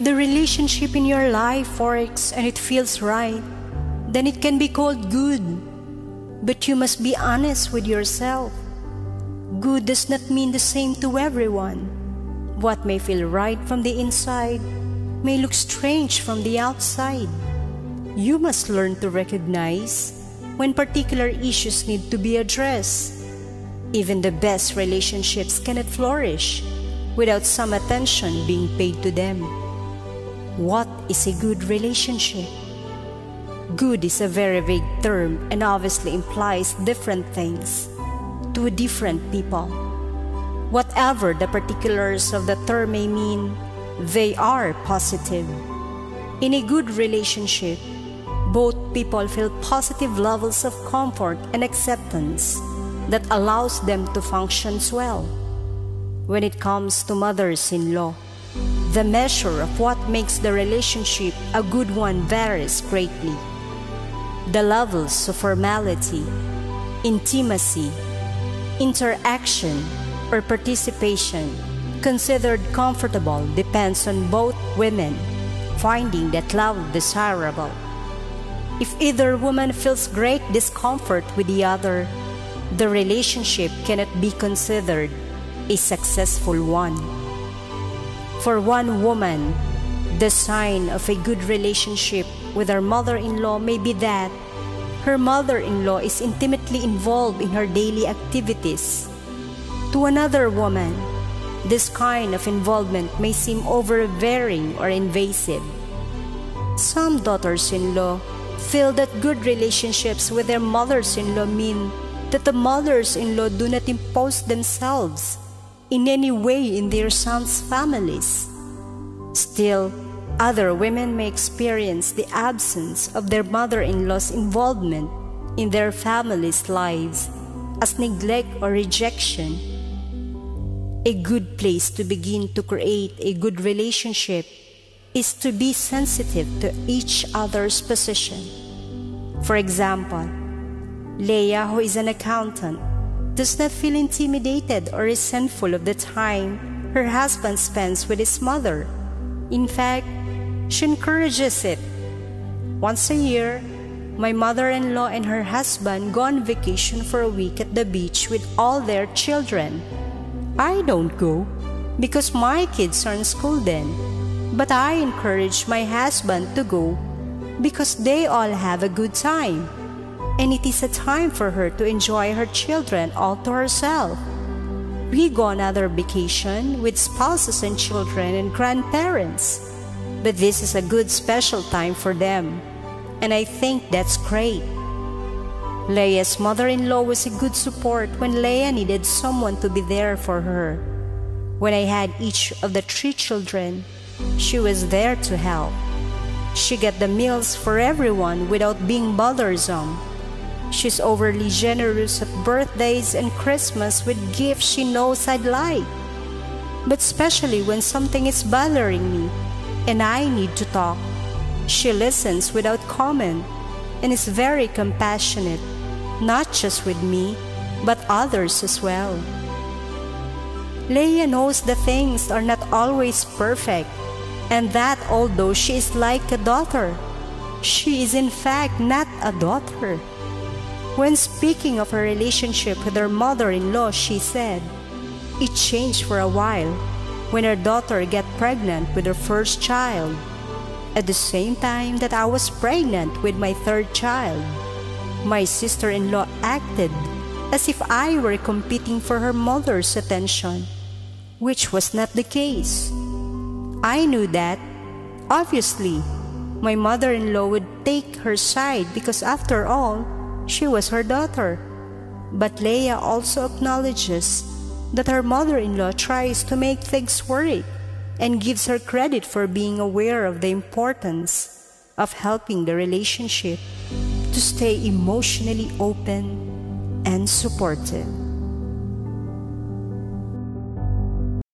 the relationship in your life works and it feels right, then it can be called good. But you must be honest with yourself. Good does not mean the same to everyone. What may feel right from the inside may look strange from the outside. You must learn to recognize when particular issues need to be addressed. Even the best relationships cannot flourish without some attention being paid to them. What is a good relationship? Good is a very vague term and obviously implies different things to different people. Whatever the particulars of the term may mean, they are positive. In a good relationship, both people feel positive levels of comfort and acceptance that allows them to function well. When it comes to mothers-in-law, the measure of what makes the relationship a good one varies greatly. The levels of formality, intimacy, interaction, or participation considered comfortable depends on both women finding that level desirable. If either woman feels great discomfort with the other, the relationship cannot be considered a successful one. For one woman, the sign of a good relationship with her mother-in-law may be that her mother-in-law is intimately involved in her daily activities. To another woman, this kind of involvement may seem overbearing or invasive. Some daughters-in-law feel that good relationships with their mothers-in-law mean that the mothers-in-law do not impose themselves in any way in their sons' families. Still, other women may experience the absence of their mother-in-law's involvement in their families' lives as neglect or rejection. A good place to begin to create a good relationship is to be sensitive to each other's position. For example, Leah, who is an accountant, does not feel intimidated or resentful of the time her husband spends with his mother. In fact, she encourages it. Once a year, my mother-in-law and her husband go on vacation for a week at the beach with all their children. I don't go because my kids are in school then, but I encourage my husband to go because they all have a good time, and it is a time for her to enjoy her children all to herself. We go on another vacation with spouses and children and grandparents, but this is a good special time for them, and I think that's great. Leah's mother-in-law was a good support when Leah needed someone to be there for her. When I had each of the 3 children, she was there to help. She got the meals for everyone without being bothersome. She's overly generous at birthdays and Christmas with gifts she knows I'd like. But especially when something is bothering me and I need to talk, she listens without comment and is very compassionate, not just with me, but others as well. Leah knows that things are not always perfect, and that although she is like a daughter, she is in fact not a daughter. When speaking of her relationship with her mother-in-law, she said, it changed for a while when her daughter got pregnant with her first child, at the same time that I was pregnant with my 3rd child. My sister-in-law acted as if I were competing for her mother's attention, which was not the case. I knew that, obviously, my mother-in-law would take her side because after all, she was her daughter. But Leah also acknowledges that her mother-in-law tries to make things work and gives her credit for being aware of the importance of helping the relationship to stay emotionally open and supportive.